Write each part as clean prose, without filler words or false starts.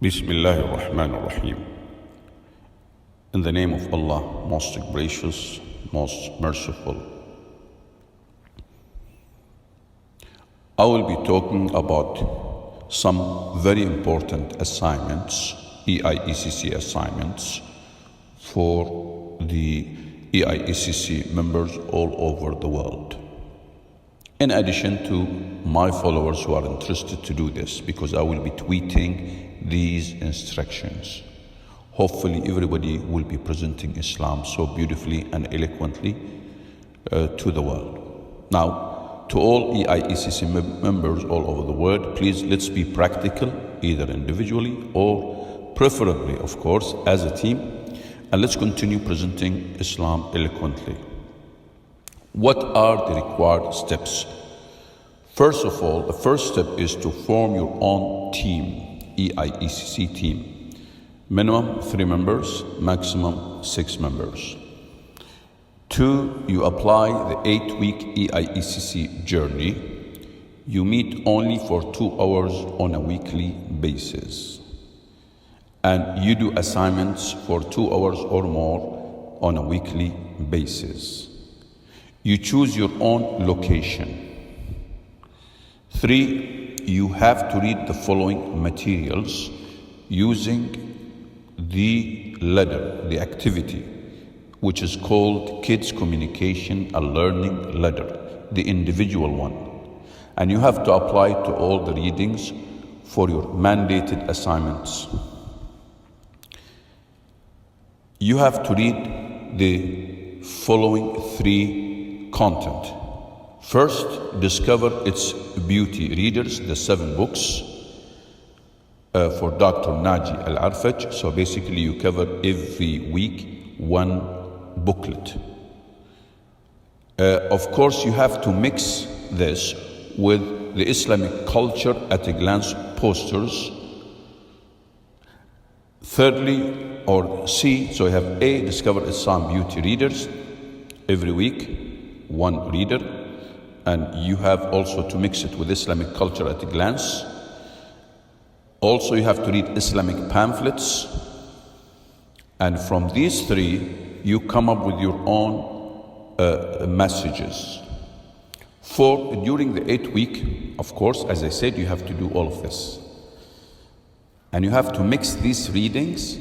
Bismillahir Rahmanir Rahim. In the name of Allah, most gracious, most merciful. I will be talking about some very important assignments, EIECC assignments, for the EIECC members all over the world. In addition to my followers who are interested to do this, because I will be tweeting these instructions. Hopefully everybody will be presenting Islam so beautifully and eloquently to the world. Now, to all EIECC members all over the world, please let's be practical, either individually or preferably, of course, as a team, and let's continue presenting Islam eloquently. What are the required steps? First of all, the first step is to form your own team, EIECC team. Minimum 3 members, maximum 6 members. 2, you apply the 8-week EIECC journey. You meet only for 2 hours on a weekly basis. And you do assignments for 2 hours or more on a weekly basis. You choose your own location. 3, you have to read the following materials using the ladder, the activity, which is called Kids Communication and Learning Ladder, the individual one. And you have to apply to all the readings for your mandated assignments. You have to read the following 3 content. First, discover its beauty. Readers, the 7 books for Dr. Naji Al-Arfaj. So basically you cover every week 1 booklet. Of course, you have to mix this with the Islamic culture at a glance posters. Thirdly, or C, so you have A, discover Islam beauty. Readers, every week 1 reader. And you have also to mix it with Islamic culture at a glance. Also, you have to read Islamic pamphlets. And from these 3, you come up with your own messages. 4, during the 8th week, of course, as I said, you have to do all of this. And you have to mix these readings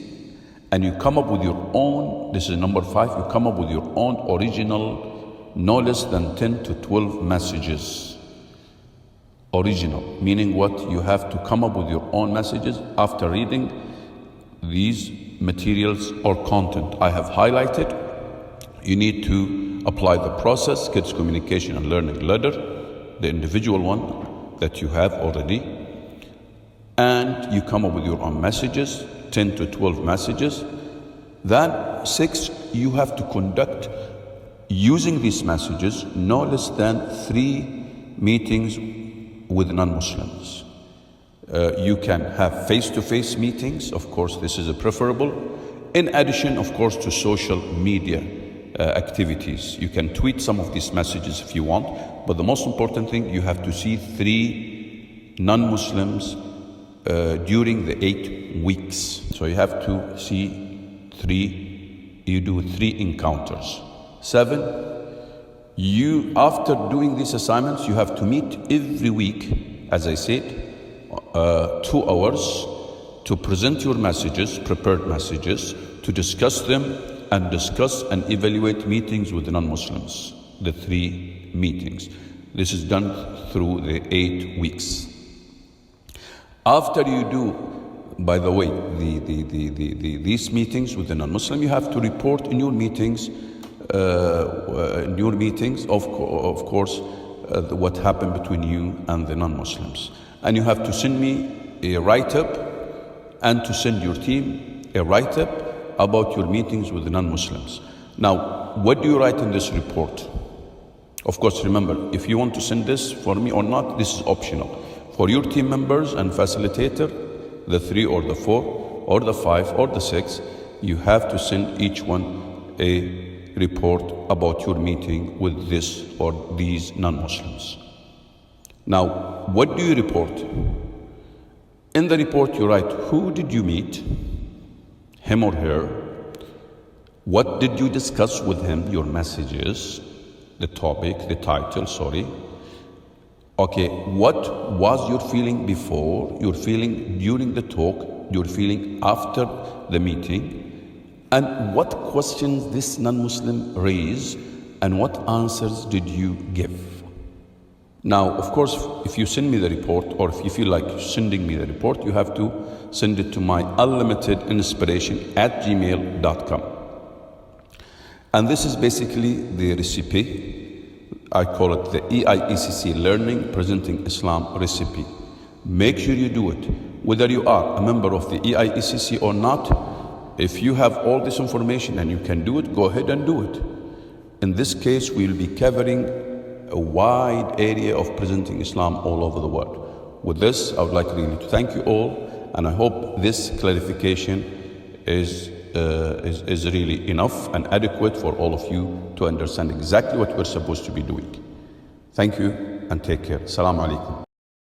and you come up with your own, this is number 5, you come up with your own original, no less than 10 to 12 messages. Original, meaning what? You have to come up with your own messages after reading these materials or content I have highlighted. You need to apply the process, Kids Communication and Learning Ladder, the individual one that you have already. And you come up with your own messages, 10 to 12 messages. Then 6, you have to conduct, using these messages, no less than 3 meetings with non-Muslims. You can have face-to-face meetings, of course this is preferable, in addition of course to social media activities. You can tweet some of these messages if you want, but the most important thing, you have to see 3 non-Muslims during the 8 weeks. So you have to see 3, you do 3 encounters. 7, you, after doing these assignments, you have to meet every week, as I said, 2 hours to present your messages, prepared messages, to discuss them and discuss and evaluate meetings with the non-Muslims, the 3 meetings. This is done through the 8 weeks. After you do, by the way, these meetings with the non-Muslim, you have to report in your meetings, of course, what happened between you and the non-Muslims. And you have to send me a write-up and to send your team a write-up about your meetings with the non-Muslims. Now, what do you write in this report? Of course, remember, if you want to send this for me or not, this is optional. For your team members and facilitator, the 3 or the 4 or the 5 or the 6, you have to send each one a report about your meeting with this or these non-Muslims. Now, what do you report? In the report, you write, who did you meet, him or her? What did you discuss with him, your messages, the topic, the title, sorry. Okay, what was your feeling before, your feeling during the talk, your feeling after the meeting, and what questions this non-Muslim raised, and what answers did you give? Now, of course, if you send me the report, or if you feel like sending me the report, you have to send it to my unlimitedinspiration@gmail.com. And this is basically the recipe. I call it the EIECC Learning Presenting Islam Recipe. Make sure you do it. Whether you are a member of the EIECC or not, if you have all this information and you can do it, go ahead and do it. In this case, we will be covering a wide area of presenting Islam all over the world. With this, I would like really to thank you all, and I hope this clarification is really enough and adequate for all of you to understand exactly what we're supposed to be doing. Thank you and take care. Assalamu alaikum.